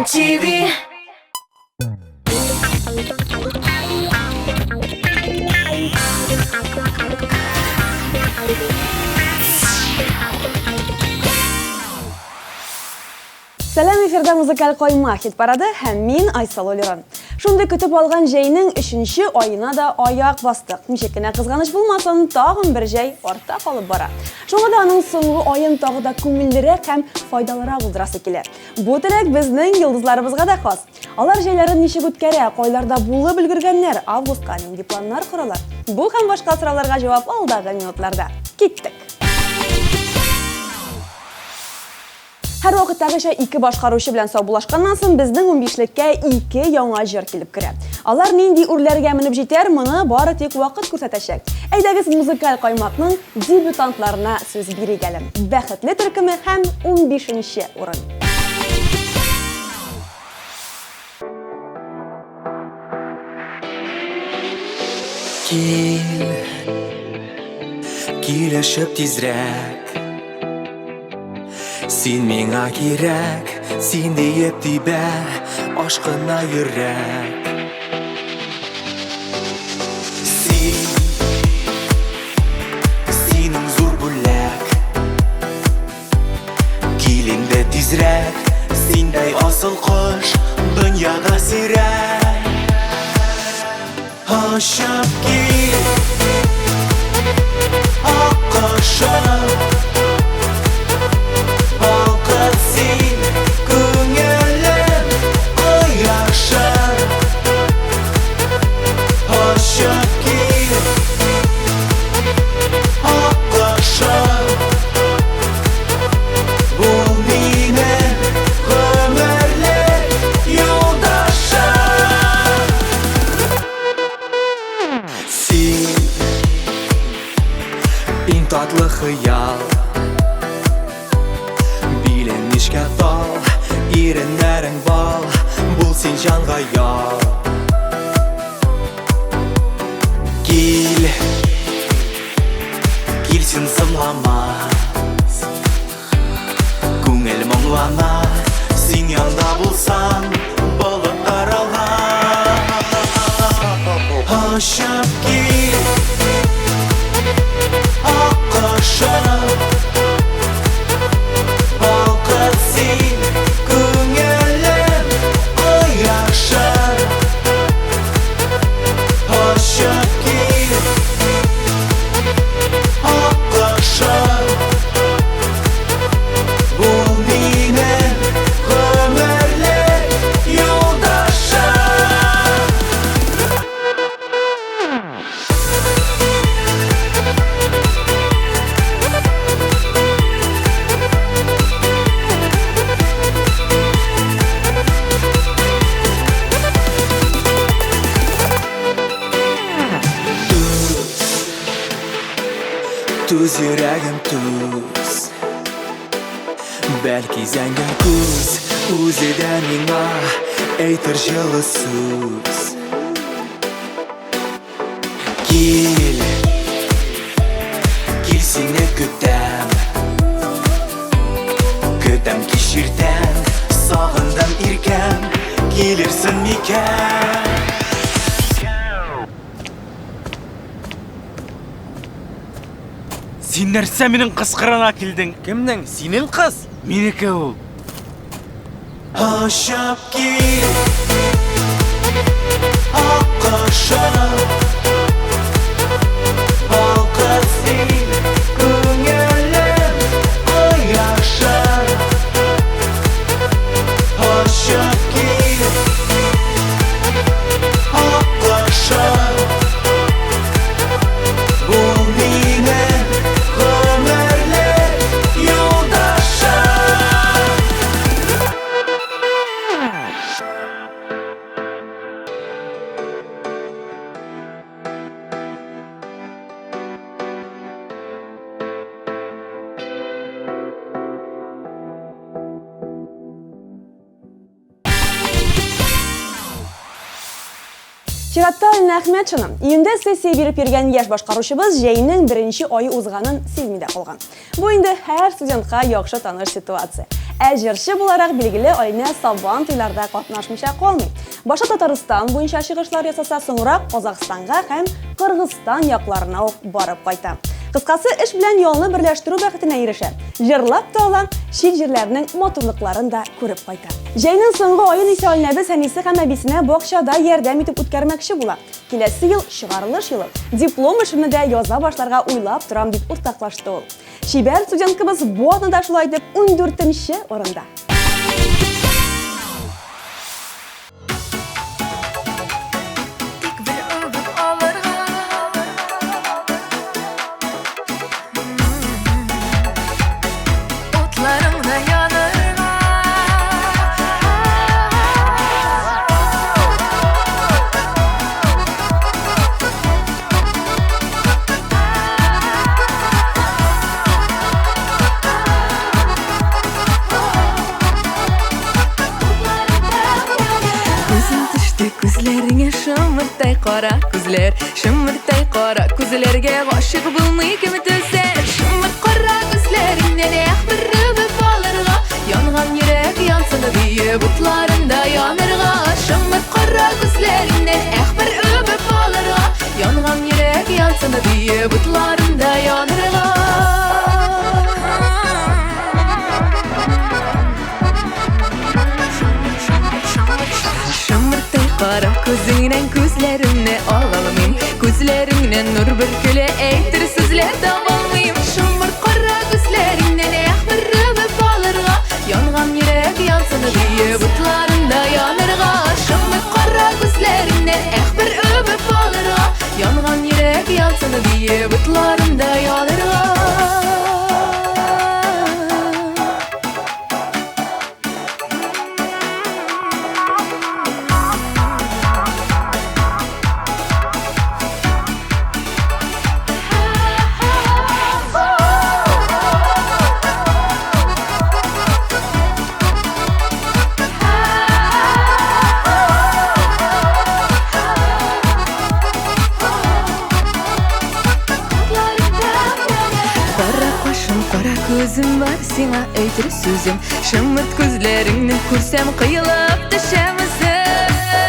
MTV. Сәлам, эфирда музыкаль койма хит парады һәм мин Айсал Олеран. Шундай көтеп алган җәйнең 3нче аена да аяк бастык. Ничек кенә кызганыч булмасын, тагын бер җәй артта калып бара. Шуңа да аның соңгы аен тагы да күңеллерәк һәм файдалырак булдырасы килә. Бу теләк безнең йолдызларыбызга да хас. Алар җәйләрен ничек үткәрә, кайларда булып өлгергәннәр, августка нинди планнар коралар. Бу һәм башка сорауларга җавап алдагы минутларда. Киттек. Һәр вакыттагыча ике башкаручы белән саубулашканнан соң безнең 15леккә ике яңа җыр килеп керә. Алар нинди үрләргә менеп җитәр, моны бары тик вакыт күрсәтәчәк. Әйдәгез музыкаль каймакның дебютантларына сүз бирик әле. Бәхетле төркеме һәм 15нче урын. Килешеп тизрәк, син миңа кирәк, син диеп тибә ашкына йөрәк. Синең зур бүләк, кил инде тизрәк, синдәй асыл кош дөньяга сирәк. Ашып кил, аккошым, балкып син күңелем кояшым. Ашып кил, аккошым, бул минем гомерлек юлдашым. Син иң татлы хыял, билен нишкә тал, иреннәрең бал, бул син җанга ял. Кил, кил син сымламас, күңел моңлана, син янда булсаң, булып каралган. Ашып кил, аккошым, балкып син күңелем кояшым. Ашып кил, аккошым, бул минем гомерлек юлдашым. Түз йөрәгем түз, бәлки зәңгәр күз, үзе дә миңа әйтер җылы сүз. Кил, кил сине көтәм, көтәм кичиртәм, сагындым иркәм, килерсең микән? Син нәрсә минең кызкырына килдең? Кемнең? Синең кыз? Минеке ул. Ашып кил, аккошым, балкып син күңелем кояшым. Ашып кил, аккошым, бул минем гомерлек юлдашым. Чиратта Алина Әхмәтшина, июньдә сессия биреп йөргән яшь башкаручыбыз җәйнең 1нче ае узганын сизми дә калган. Бу инде һәр студентка яхшы таныш ситуация. Әҗерче буларак билгеле Алина Сабан туйларда катнашмыйча калмый. Баша Татарстан буенча чыгышлар ясаса, соңрак Казакстанга һәм Кыргызстан якларына ук барып кайта. Кыскасы, эш белән ялны берләштерү бәхетенә ирешә. Җырлап та ала, чит җирләрнең матурлыкларын да күреп кайта. Җәйнең соңгы аен исә Алинәбез әнисе һәм әбисенә бакчада ярдәм итеп үткәрмәкче була. Киләсе ел чыгарылыш елы. Диплом эшене дә яза башларга уйлап торам дип уртаклашты ул. Шибәр студенткабыз бу атнада шулай дип 14нче орында. Шымыртай қара күзлер, шымыртай қара күзлерге ғашық булмый кем төсәр. Шымыр қара күзләріңнән бір үбіп алырға, янган йөрәк янсын дие бутларында янырга. Шымыр қара күзләріңнән бір үбіп алырга, янган йөрәк янсын дие бутларында янырга. Qara gözündən gözlərimni alalım. Gözlərimdən nur bürkülə eytir sözlər tabalmayım. Şımır qara gözlərimdən bir öpüp alırğa, yanğan yürək yansın diye butlarında yanırğa. Şımır qara gözlərimdən bir öpüp alırğa, yanğan yürək yansın diye butlarında yanırğa. Gözüm var sina eytir sözüm, şımırt gözlərini күрсәм qıyılıb düşəmizim.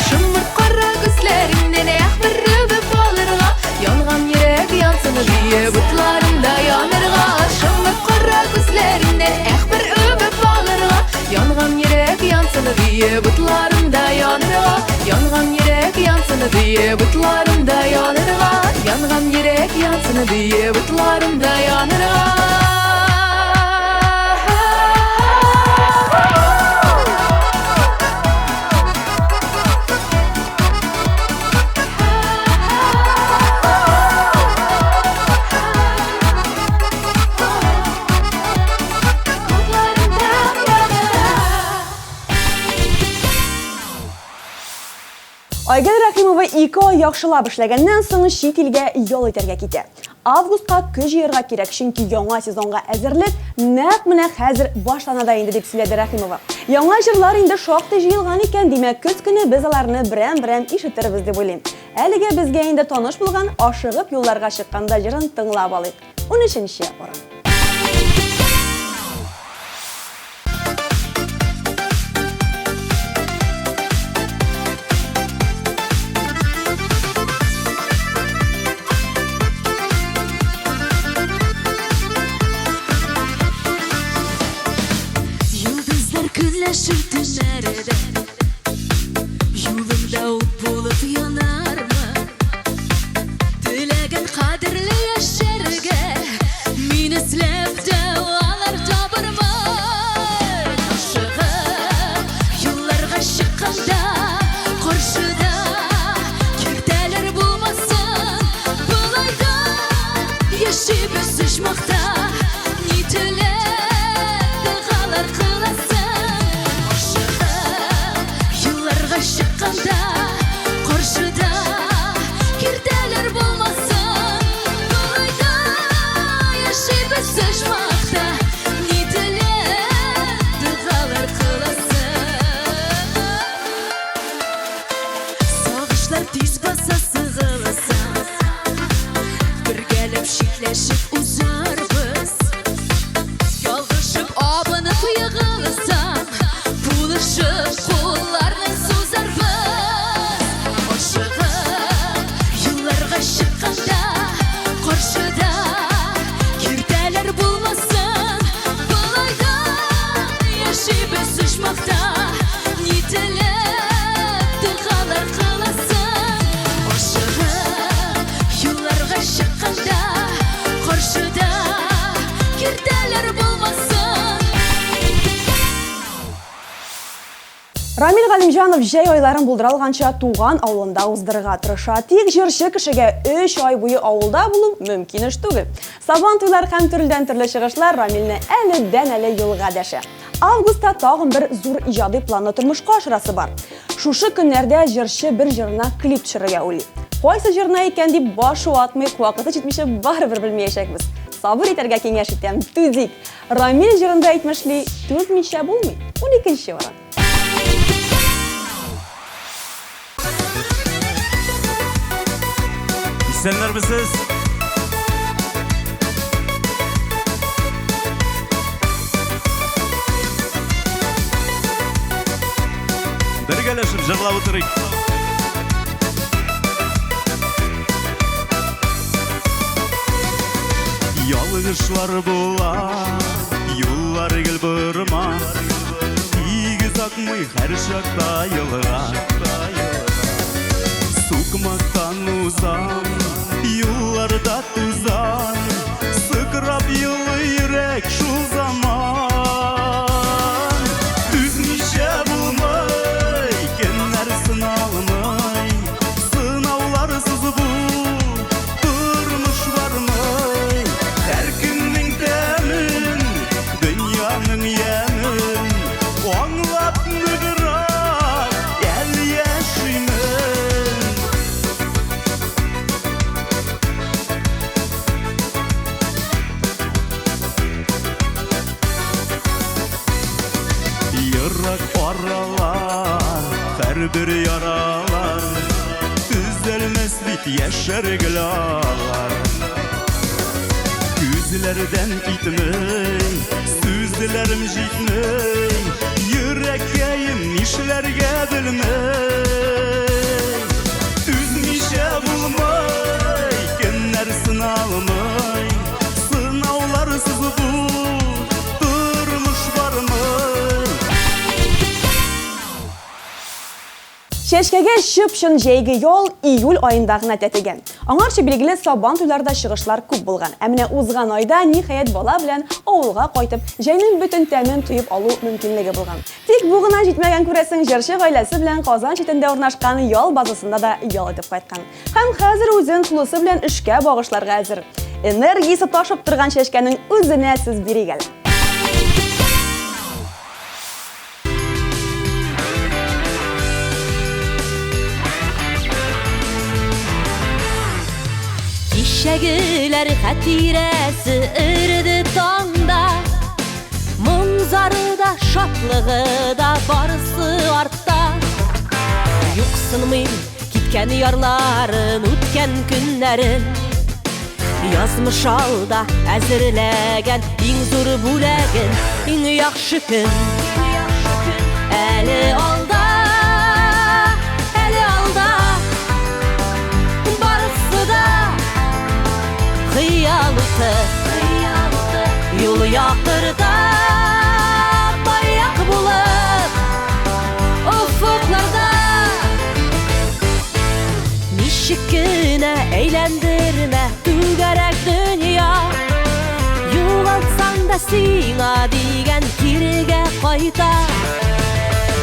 Şımırt qara gözlərindən bir öpüp alırğa, yanğan yürək yansın diye butlarında yanırğa. Şımırt qara gözlərindən bir öpüp alırğa, yanğan yürək yansın diye butlarında yanırğa. Yanğan yürək yansın diye butlarında yanırğa. Yanğan yürək yansın diye butlarında yanırğa. Айгөл Рахимова 2 ай яхшылап эшләгәннән соң чит илгә ял итәргә китә. Августка көз җыярга кирәк, чөнки яңа сезонга әзерлек нәкъ менә хәзер башлана да инде дип сөйләде Рахимова. Яңа җырлар инде шактый җыелган икән, димәк көз көне без аларны берәм-берәм ишетербез дип уйлыйм. Әлегә безгә инде таныш булган ашыгып юлларга чыкканда җырын тыңлап алыйк. 13нче орын. Шүртінәреді Юлымда от болып янарма Тілеген қадірлі яшерге Мен ізлеп те алар табырма Ашығып юлларға шыққанда Қоршыда кертәлер болмасын Бұлайда ешебіз ұшмақта Не тіледі қалар қыласын Рамил Галимжанов жай айларын булдыралганча туган авылында уздырырга тырыша. Тик җырчы кешегә 3 ай буе авылда булу мөмкин эш түгел. Сабан туйлар һәм төрледән төрле чыгышлар Рамилне әледән-әле юлга дәшә. Августта тагын бер зур иҗади планны тормышка ашырасы бар. Шушы көннәрдә җырчы бер җырына клип төшерергә уйлый. Кайсы җырына икән дип баш ватмый, вакыты җитмичә барыбер белмәячәкбез. Сабыр итәргә киңәш итәм. Түзик. Рамил җырында әйтмешли, түзмичә булмый. 12нче варан. İstenler misiniz? Birgeleşip jırlap oturyk. Yalgışlar bular, yollar gel burma. Tigiz akmay her şakta yılga. Sukmaktan uzam, yıllarda tuzan. Sıkırap yılı yürek şu zaman. Düzmişe bulmay, genler sınalmay. Sınavlarsız bu, durmuş varmay. Her günün temin, dünyanın yemin. Anlat müdürak, gel yaşayın. Yırrak aralar, her bir yaralar. Düzelmez bit yeşergil ağlar. Gözlerden gitmey, sözlerim jitmey. Yüreğim işlerge bilmey. Düzmişe bulmay, günler sınalmay. Sınavlarsız bu, durmuş varmay. Чәчкәгә шып-шын җәйге yol июль айында гына тәтегән. Аңарчы билгеле сабан туйларда чыгышлар күп булган. Ә менә узган айда ниһаять бала белән авылга кайтып, җәйнең бөтен тәмен туеп алу мөмкинлеге булган. Тик бу гына җитмәгән күрәсең, җырчы гаиләсе белән Казан читендә урнашкан ял базасында да ял итеп кайткан. Һәм хәзер үзен тулысы белән эшкә багышларга әзер. Энергиясе ташып торган чәчкәнең үзенә сүз бирик әле. Şegiler hatiresi ırdı tanda, Munzarı da şatlığı da barısı artta. Yuksınmayım kitken yarların, ütken günlerin. Yazmış alda əzirləgən, İng zor buləgin, İng yaxşı gün. Əli alda, əli alda, barısı da Hıyalıtı, yolu yakırda bayak bulup ufuklarda. Nişikine eğlendirme tügerek dünya. Yuvalsan da sina digen kirge kayta.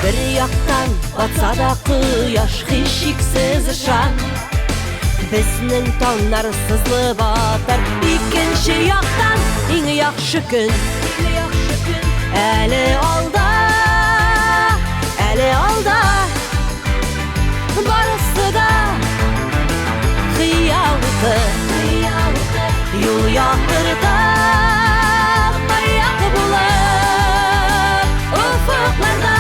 Bir yaktan batsa da kıyaş hişiksiz ışan. Bizning tonlar sızlı batar. İkinci yaktan eng yaxşı gün. Əli alda, əli alda, barısı da Hıyalıtı, yol yakırda bayak bulup ufuklarda.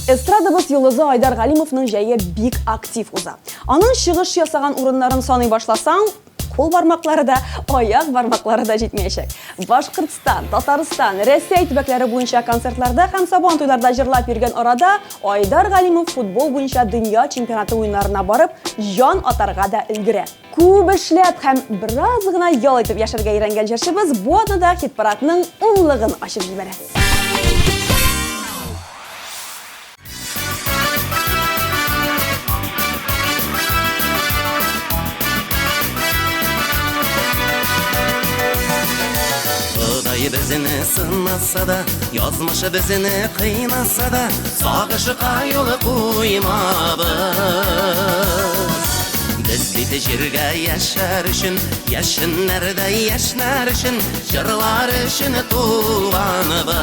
Эстрадабыз йолдызы Айдар Галимовның җәе бик актив уза. Аның чыгыш ясаган урыннарын саный башласаң, кул бармаклары да, аяк бармаклары да җитмәячәк. Башкортстан, Татарстан, Рәсәй төбәкләре буенча концертларда һәм Сабан туйларда җырлап йөргән арада Айдар Галимов футбол буенча дөнья чемпионаты уеннарына барып, җан атарга да өлгерә. Күп эшләп һәм бераз гына ял итеп яшәргә өйрәнгән җырчыбыз бу атнада хит-парадның 10-лыгын ачып җибәрә. Құдай бізіні сынаса да, язмышы бізіні қиынаса да, сағышы қайылы қоймабыз. Біз биті жерге яшар үшін, яшынларда яшнар үшін, жырлар үшін туғаныбыз.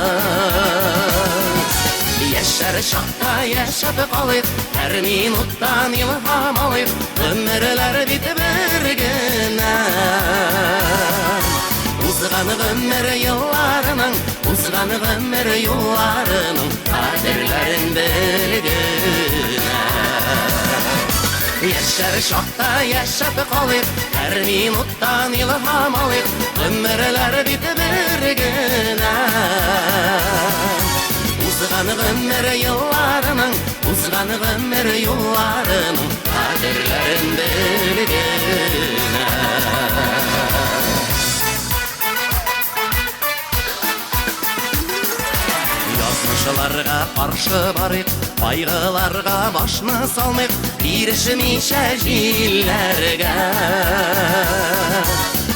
Яшар шақта яшап қалып, әр минуттан илһам алып, өмірлер биті бір генә. Узганы гомер елларының, узганы гомер юлларының кадерләрен белгенә. Яшәр шакта яшәп калып, һәр минуттан илһам алып, гомерләр бит бер генә. Узганы гомер елларының, узганы гомер юлларының кадерләрен белгенә. Язмышыларга каршы барык, кайгыларга башны салмык, бирешмичә җилләргә.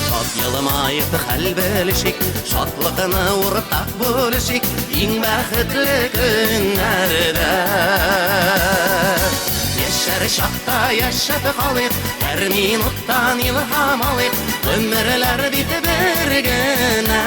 Шат елмаеп хәл белешик, шатлыгыны уртак бүлешик, иң бәхетле көннәрдә. Яшәр шакта яшәп калык, һәр минуттан илһам алып, гомерләр бит бер генә.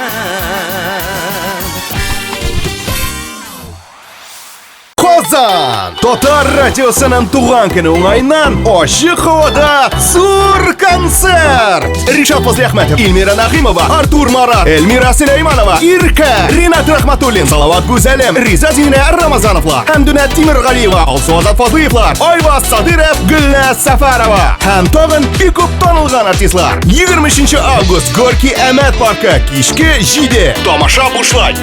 Казан! Татар радиосының туган көне уңайнан ачык һавада зур концерт! Ришат Фазлиәхмәтов, Илмира Нагыймова, Артур Марат, Эльмира Сөләйманова, Ирка, Ринат Рахматуллин, Салават Гүзәлем, Риза Зинә Рамазановлар, Хәмдүнә Тимергалиева, Алсу Азат Фазлыевлар, Айваз Садыров, Гөлназ Сафарова һәм тагын бик күп танылган артистлар. 23 август Горький Әмәт паркы кичке 7. Тамаша бушлай.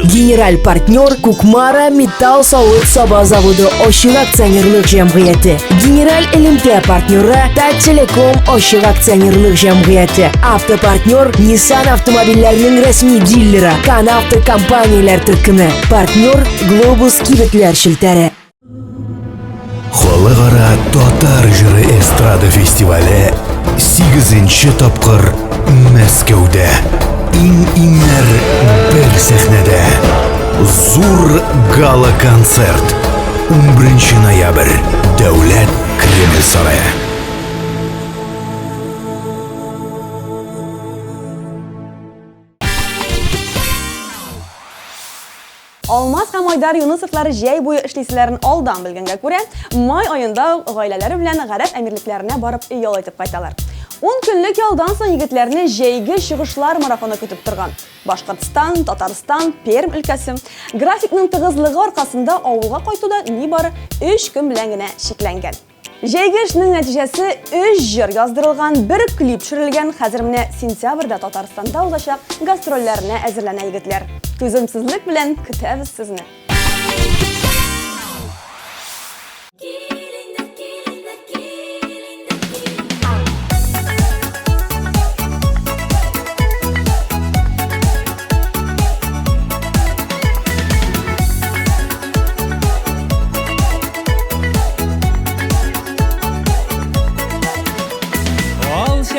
Генераль партнер Кукмара Металл Савыт Саба заводы Ошык акционерлык җәмгыяте. Генераль элемтә партнеры Тателеком Ошык акционерлык җәмгыяте. Автопартнер Nissan автомобильләренең рәсми дилеры Кан авто компанияләр төркеме. Партнер Глобус кибетләр шелтәре. Халыкара татар җыры эстрада фестивале 8-нче тапкыр Мәскәүдә. Иң-иңнәр бер сәхнәдә. Зур гала-концерт 11 ноябрь Дәүләт Кремль сарае. Алмаз һәм Айдар Юнысовлары җәй буе эшлисезләрен алдан белгәнгә күрә, май аенда гаиләләре белән гарәп әмирлекләренә барып ял итеп кайталар. 10 көнлек ялдан соң егетләрне җәйге чыгышлар марафоны көтеп торган. Башкортстан, Татарстан, Пермь өлкәсе графикның тыгызлыгы аркасында авылга кайтуда нибары 3 көн белән генә шикләнгән. Җәйге эшнең нәтиҗәсе 3 җыр яздырылган, бер клип төшерелгән. Хәзер менә сентябрьдә Татарстанда узачак гастрольләренә әзерләнә егетләр. Түземсезлек белән көтәбез сезне.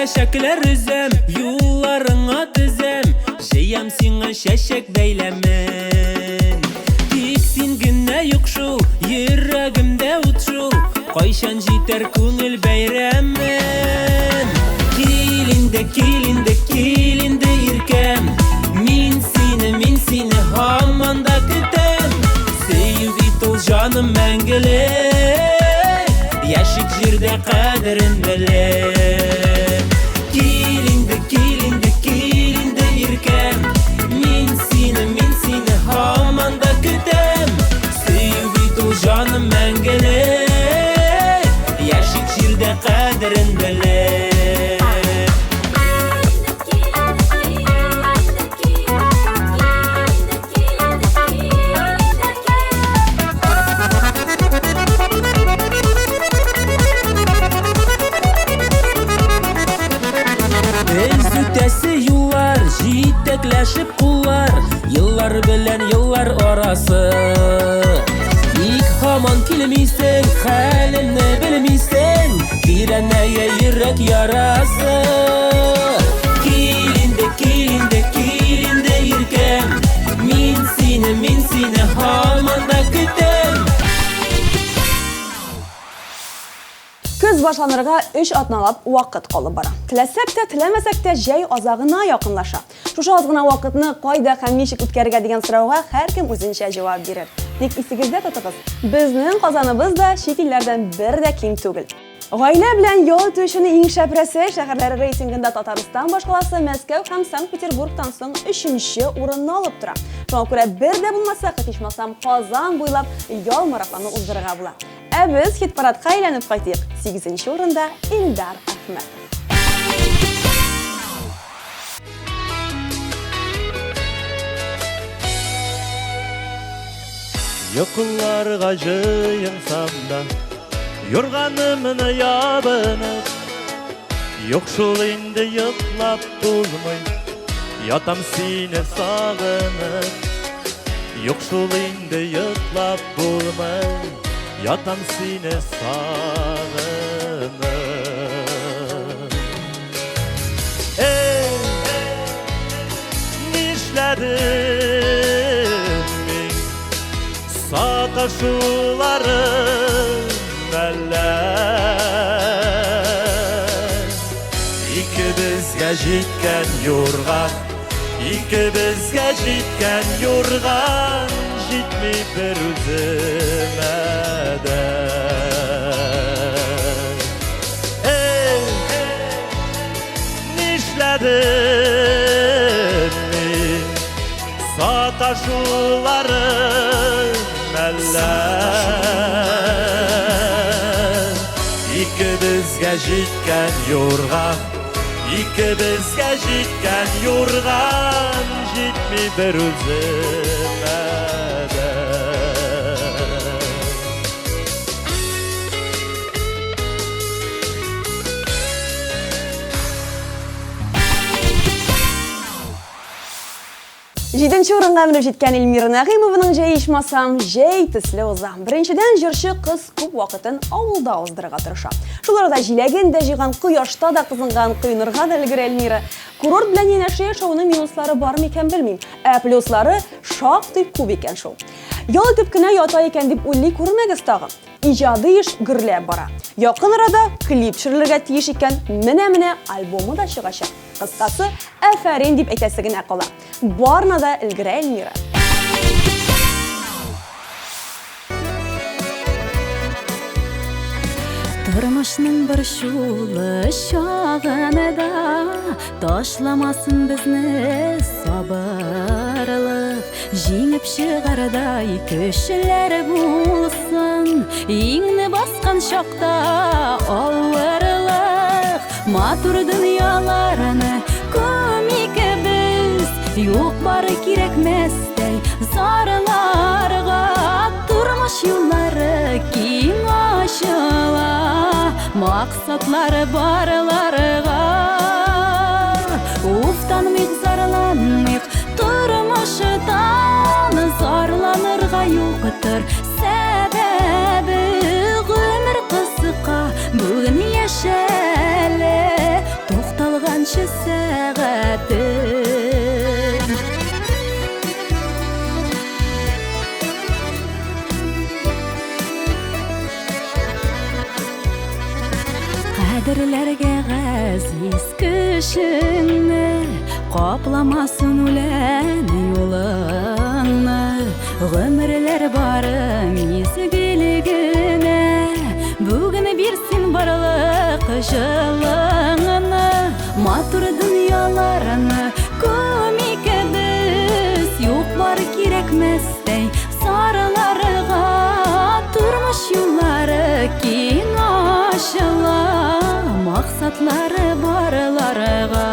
Чәчәкләр үзәм, юлларыңа тезәм, җыям сиңа чәчәк бәйләмен. Тик син генә юк шул, йөрәгемдә ут шул, кайчан җитәр күңел бәйрәмен. Кил инде, кил инде, кил инде иркәм, мин сине һаман да көтәм. Сөю бит ул җаным мәңгелек, яшик җирдә кадерен белә. Һаман да көтәм, сөю бит ул җаным мәңгелек, яшик җирдә кадерен белә. Kilmisen halini bilmisen Direneye yürek yarası Kilinde yirken Min seni hamanda kütem Көз башланырга 3 атналап вакыт калып бара. Теләсәк тә, теләмәсәк тә җәй азагына якынлаша. Шушы аз гына вакытны кайда һәм ничек үткәрергә дигән сорауга һәркем үзенчә җавап бирер. Тик исегездә тотыгыз, безнең Казаныбыз да чит илләрдән бер дә ким түгел. Гаилә белән ял итүчене иң шәп Россия шәһәрләре рейтингында Татарстан башкаласы Мәскәү һәм Санкт-Петербургтан соң 3нче урынны алып тора. Шуңа күрә бер дә булмаса, ичмасам Казан буйлап ял марафоны уздырырга була. Ә без хит-парадка әйләнеп кайтыйк. 8нче урында Илдар Әхмәтов. Йокылларга жыйынсам да Юрганымны ябынып Юк шул инде йоклап булмый Ятам сине сагынып Юк шул инде йоклап булмый Ятам сине сагынып Нишләдем мин Саташуларым әллә Икебезгә җиткән юрган Икебезгә җиткән юрган Җитми бер үземә дә Нишләдем мин Саташуларым әллә Икебезгә җиткән юрган Икебезгә җиткән юрган Җитми бер үземә дә Җиденче урынга менеп җиткән Эльмира Нәгыймованың җәй ичмасам җәй төсле уза. Беренчедән җырчы кыз күп вакытын авылда уздырырга тырыша. Шуларда җиләген дә җыйган, кояшта да кызынган, койнырга да өлгерә Эльмира. Курорт белән янәшә яшәүнең минуслары бармы икән белмим. Ә плюслары шактый күп икән шул. Ял итеп кенә ята икән дип уйлый күрмәгез тагын. Иҗади эш гөрләп бара. Якын арада клип төшерелергә тиеш икән. Менә альбомы да чыгачак. Кыскасы, әфәрин дип әйтәсе генә кала. Барна да өлгерә Эльмира. Тормышның бер шулы чагында ташламасын безне сабырлык җиңеп чыгардай көчләр булсын иңне баскан чакта авырлык матур дөньяларны күмикебез юк бары кирәкмәстәй зарларга тормыш юллары киң ачыла Максатлары барларга Уфтанмыйк, зарланмыйк Тормыштан зарланырга юктыр Сәбәбе гомер кыска Бүген яшәле Тукталганчы сәгате Кадерләргә газиз кешеңне Капламасын үлән юлыңны Гомерләр барың изгелегенә Бүген бирсен барлык җылыңны Матур дөньяларны күмикебез Юк бар кирәкмәстәй сарларга Тормыш юллары киң ачыла Максатлары барларга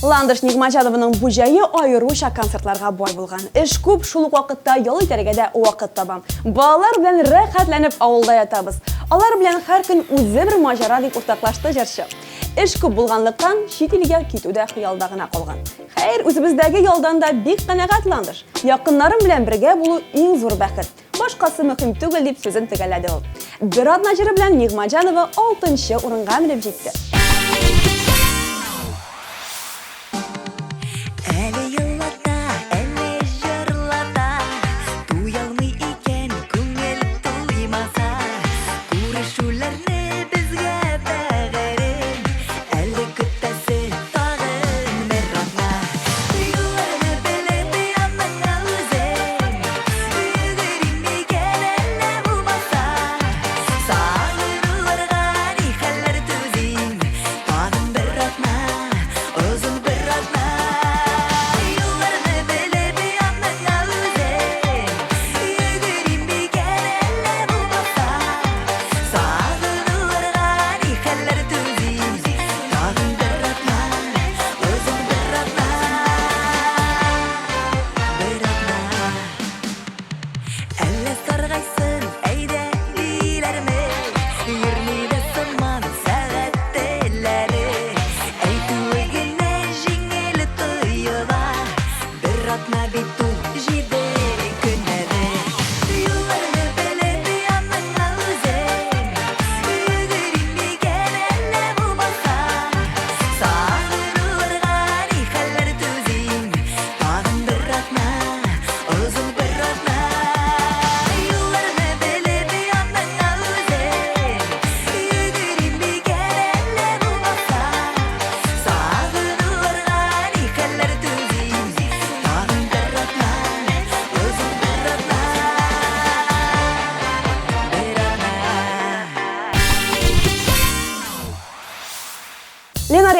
Ландыш Нигматжановның бу җае айрыуча концертларга бай булган. Эш күп, шул ук вакытта ял итәргә дә вакыт табам. Балалар белән рәхәтләнеп авылда ятабыз. Алар белән һәр көн үзе бер маҗара дип уртаклашты җырчы. Эш күп булганлыктан чит илгә китү дә хыялда гына калган. Хәер, үзебездәге ялдан да бик канәгать Ландыш. Якыннарым белән бергә булу иң зур бәхет. Башкасы мөһим түгел дип сүзен төгәлләде ул. Бер адна җыры белән Нигматҗанова 6-нчы урынга менеп җитте.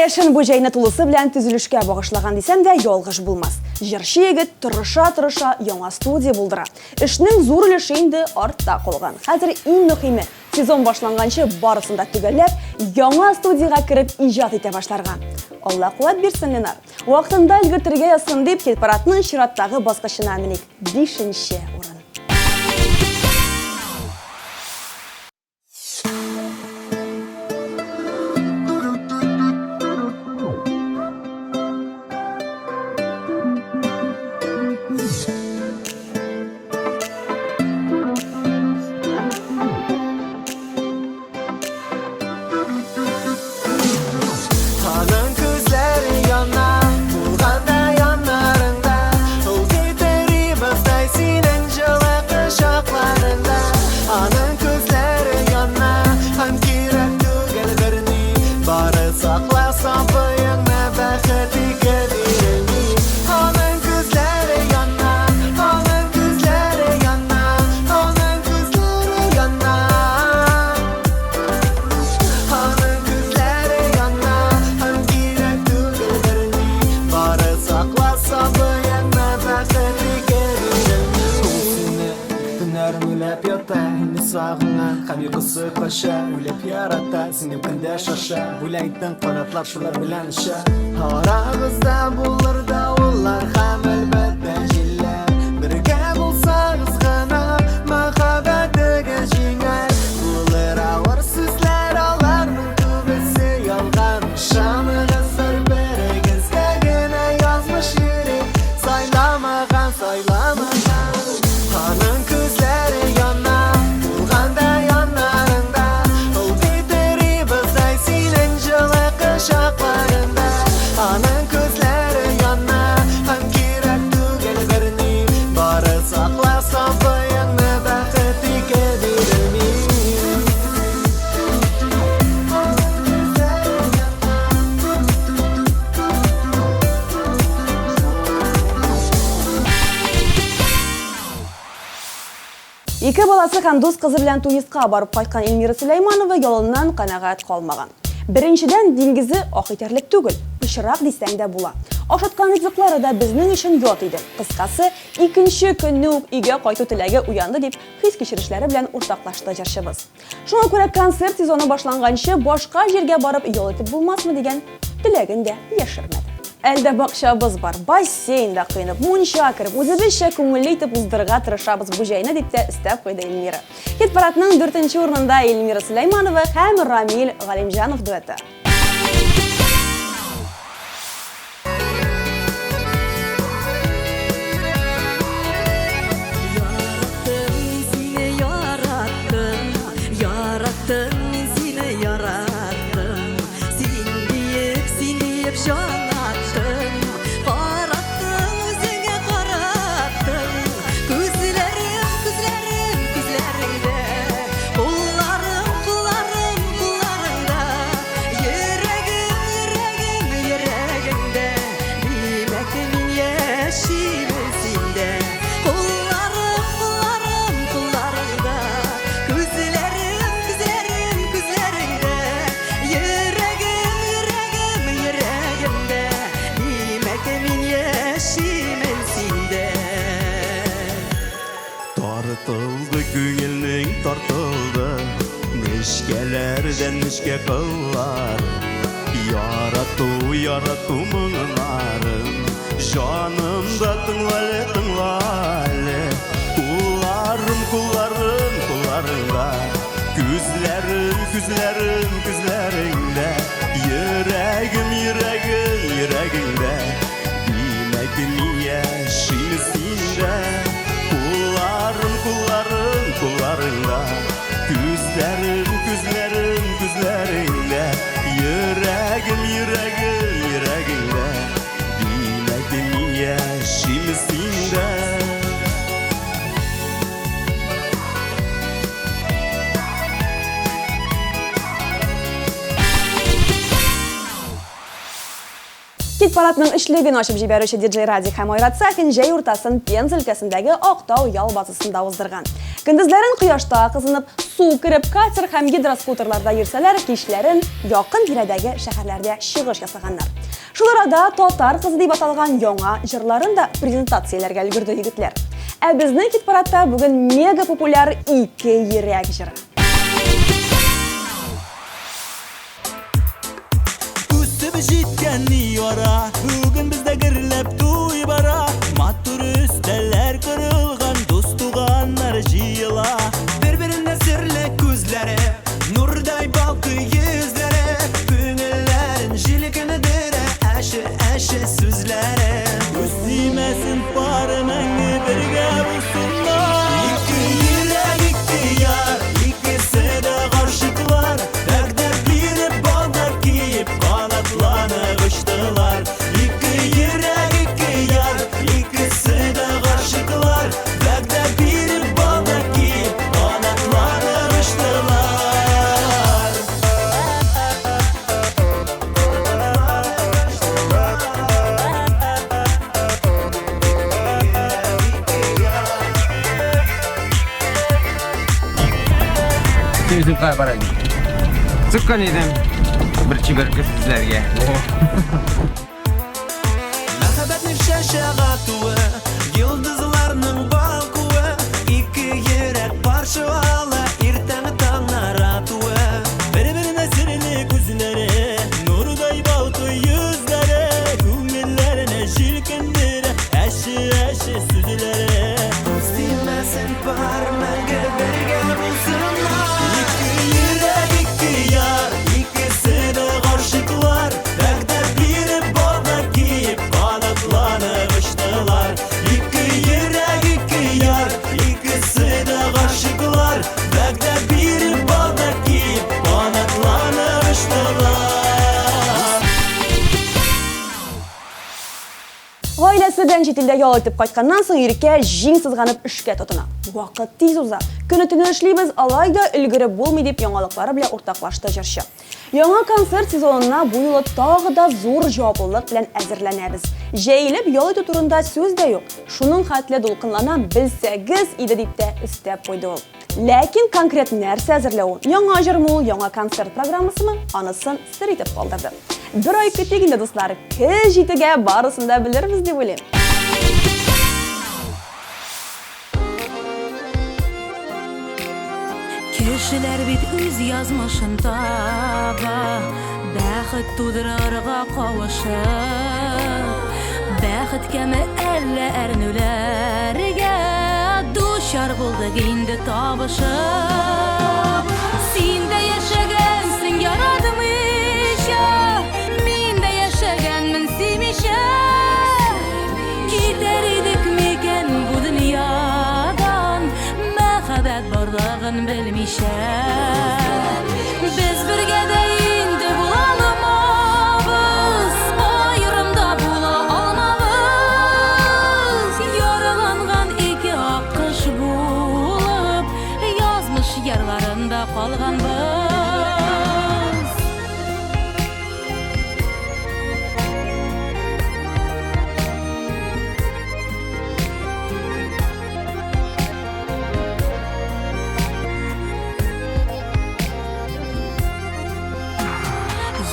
Яшын бу җайны тулысы белән төзелешкә багышлаган дисәм дә ялгыш булмас. Җырчы егет тырыша-тырыша яңа студия булдыра. Эшнең зур өлеше инде артта калган. Хәзер иң мөһиме сезон башланганчы барысын да төгәлләп, яңа студияга кереп иҗат итә башларга. Алла куәт бирсен, Ленар. Вакытында өлгертергә язсын дип, хит-парадның чираттагы баскычына меник. 5-нче урын. Кайгысы каша, үлеп ярата, синең көндә шаша, бүләйтен канатлар шулар белән эшә. Арагызда булыр да уллар һәм әлбәттә җилләр. Бергә булсагыз гына мәхәббәтегә җиңәр. Булыр авыр сүзләр, аларның күбесе ялган. Шамыгыз бер-берегезгә генә язмыш йөрәк. Сайламаган, сайламаган. Аның күзләре яна. Аның күзләре яна, һәм кирәк түгел берни. Бары сакласам быеңне бәхет итә бирмим. Ике баласы һәм дус кызы белән Туниска барып кайткан Эльмира Сөләйманова ялыннан канәгать калмаган. Беренчедән, диңгезе ах итәрлек түгел, пычрак дисәң дә була. Ашаткан ризыклары да безнең өчен ят иде. Кыскасы, икенче көнне үк өйгә кайту теләге уянды дип хис кичерешләре белән уртаклашты җырчыбыз. Шуңа күрә концерт сезоны башланганчы башка җиргә барып ял итеп булмасмы дигән теләген дә яшермәде. Әлдә бакчабыз бар, бассейнда кыйнып, мунча кіріп, үзебезчә күңелле итеп уздырырга тырышабыз бу җәйне дип тә истәп куйды Эльмира. Хит парадның 4-нче урынында Эльмира Сулейманова һәм Рамил Галимҗанов дуэты. Tartıldı güngilning tartıldı Nişkelerden nişke kıllar Yaratu mыңlarım Janımda tınlalı Kullarımda Küzlerinde Yüreğimde Demek niye şimisinde Kullarında Küzlerinde Yüreğimde Demek niye şimisinde Хит парадның эшлеген ачып җибәрүче диджей Ради һәм Айрат Сафин җәй уртасын Пенза өлкәсендәге Актау ял базасында уздырган. Көндезләрен кояшта кызынып, су кереп, катер һәм гидроскутерларда йөрсәләр, кичләрен якын тирәдәге шәһәрләрдә чыгыш ясаганнар. Шул арада татар кызы дип аталган яңа җырларын да презентацияләргә өлгерде егетләр. Ә безнең хит парадта бүген мега популяр ике йөрәк җыры. Җиткәнни яра, бүген бездә гөрләп туй бара. Матур өстәлләр кырылган, дус туганнар җыела. Бер-беренә серле күзләре, нурдай балкый йөзләре, күңелләрен җилкенедерә, әше сүзләре. Үсимәсен пары мәңге бергә булсыннар. Ике йөрәк, ике яр, икесе дә гашыклар, вәгъдә биреп балдар киеп канатланып очтылар. Ике йөрәк, ике яр, икесе дә гашыклар, вәгъдә биреп балдар киеп канатланып очтылар. Сөзім барайын. Sıkkın едім бір чиберкі сізлерге. Мәхәббәтнең шәшәгатуы, йолдызларның балкуы, ике йөрәк парчалы, иртәнге таңнар атуы. Бер-беренә серле күзләре, нурдай балкый йөзләре, күңелләренә җилкендерә, әше сүзләре. Үстимәсен пар мәңге бергә булсыннар. Ике йөрәк, ике яр, икесе дә гашыклар, вәгъдә биреп балдар киеп канатланып очтылар. Ике йөрәк, ике яр, икесе дә гашыклар, вәгъдә биреп балдар киеп канатланып очтылар. Гаиләседән чит илдә ял итеп кайтканнан соң иркә җиң сызганып эшкә тотына. Вакыт тиз уза. Көне-төне эшлибез, алай да өлгереп булмый дип яңалыклары белән уртаклашты җырчы. Яңа концерт сезонына бу юлы тагы да зур җаваплылык белән әзерләнәбез. Җәелеп ял итү турында сүз дә юк. Шуның хәтле дулкынлана белсәгез иде дип тә өстәп куйды ул. Ләкин конкрет нәрсә әзерләү? Яңа җырмы ул, яңа концерт программасымы? Анысын сер итеп калдырды. Бер ай көтик инде, дуслар. Көз җитегә барысын да белербез дип уйлыйм. Кешеләр бит үз язмышын таба, бәхет тудырырга кавышып. Бәхеткәме әллә әрнүләргә дучар булдык инде табышып. Син дә яшәгәнсең яратмыйча, мин дә яшәгәнмен сөймичә. Китәр идек микән бу дөньядан, мәхәббәт барлыгын белмичә. Без бергә дә инде була алмабыз, аерымда була алмабыз. Яраланган ике ак кош булып, язмыш ярларында калганбыз.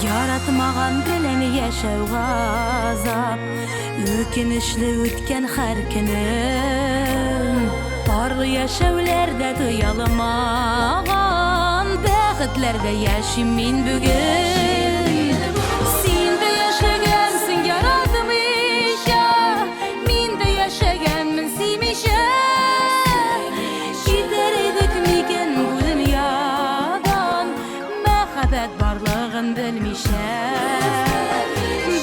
Яратмаган белән яшәү газап, үкенечле үткән һәр көнем. Парлы яшәүләрдә туялмаган, бәхетләрдә яшим мин бүген. Син дә яшәгәнсең яратмыйча, мин дә яшәгәнмен сөймичә. Китәр идек микән бу дөньядан, мәхәббәт барлыгын белмичә.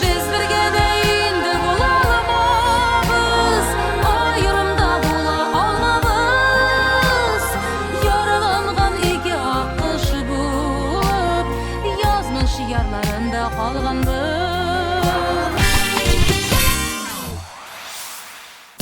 Без бергә дә инде була алмабыз, аерымда була алмабыз. Яраланган ике ак кош булып, язмыш ярларында калганбыз.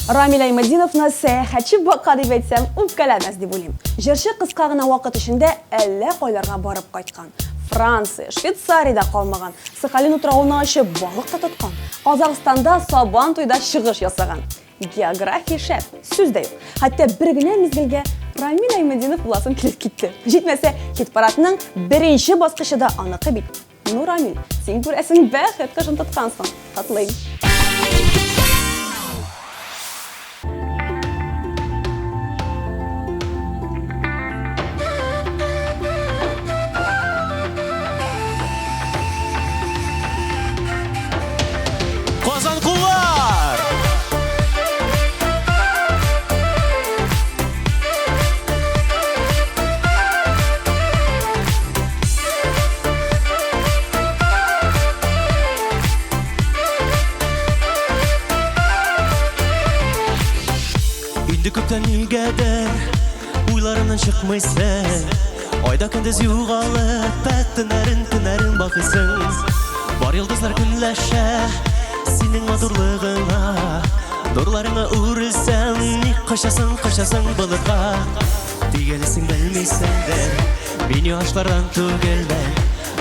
Рамил Аймадиновны сәяхәтче бака дип әйтсәм, үпкәләмәс дип уйлыйм. Җырчы кыска гына вакыт эчендә әллә кайларга барып кайткан. Франция, Швейцарияда калмаган, Сахалин утравына ачып балык та тоткан, Казакстанда сабан туйда чыгыш ясаган. География шәп, сүз дә юк. Хәтта бер генә мизгелгә Рамил Аймадинов буласын килеп китте. Җитмәсә, хит-парадның беренче баскычы да аныкы бит. Ну, Рамил, син күрәсең бәхет кышын тоткансың. Татлыйм. Казанкулар! Инде күптән нигәдер уйларымнан чыкмыйсың. Айда көндез югалып, төннәрен бакыйсың. Бар йолдызлар көнләшә синең матурлыгыңа, нурларыңа үрелсәң, ник качасың болытка. Тигәлесең белмисеңдер, мин яшьләрдән түгелмен,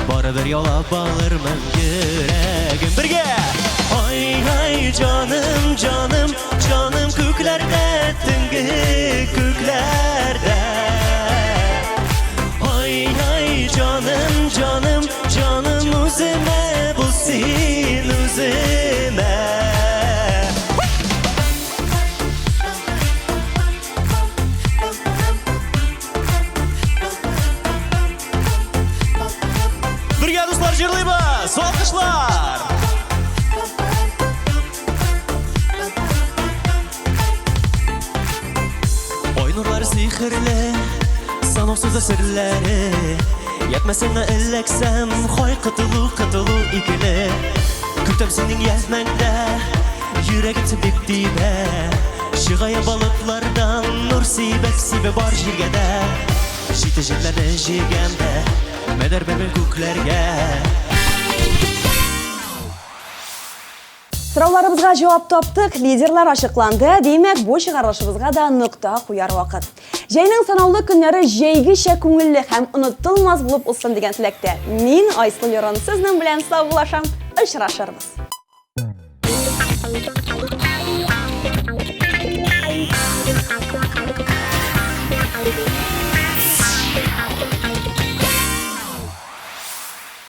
барыбер ялап алырмын йөрәгем. Бергә! Ай, ай, җаным, җаным, җаным күкләрдә, төнге күкләрдә. Ай, ай, җаным, җаным, җаным үземә, бу син үземә. Бергә дуслар җырлыйбыз, алкышлар! Ай нурлары сихерле, санаусыз серләре. Ятмасыңа эләксәм, хай кытылу икеле. Көтәм синең язмәңдә, йөрәгем бик тибә. Чыгая балыклардан, нур сибә бар җиргә дә. Җитә җирләрдә җигәмдә, мәдәр бәрмен күкләргә. Сорауларыбызга җавап таптык, лидерлар ачыкланды. Димәк, бу чыгарылышыбызга да нокта куяр вакыт. Җәйнең санаулы көннәре җәйгечә күңелле һәм онытылмас булып узсын дигән теләктә. Мин Айсыл Яран сезнең белән саубуллашам. Очрашырбыз.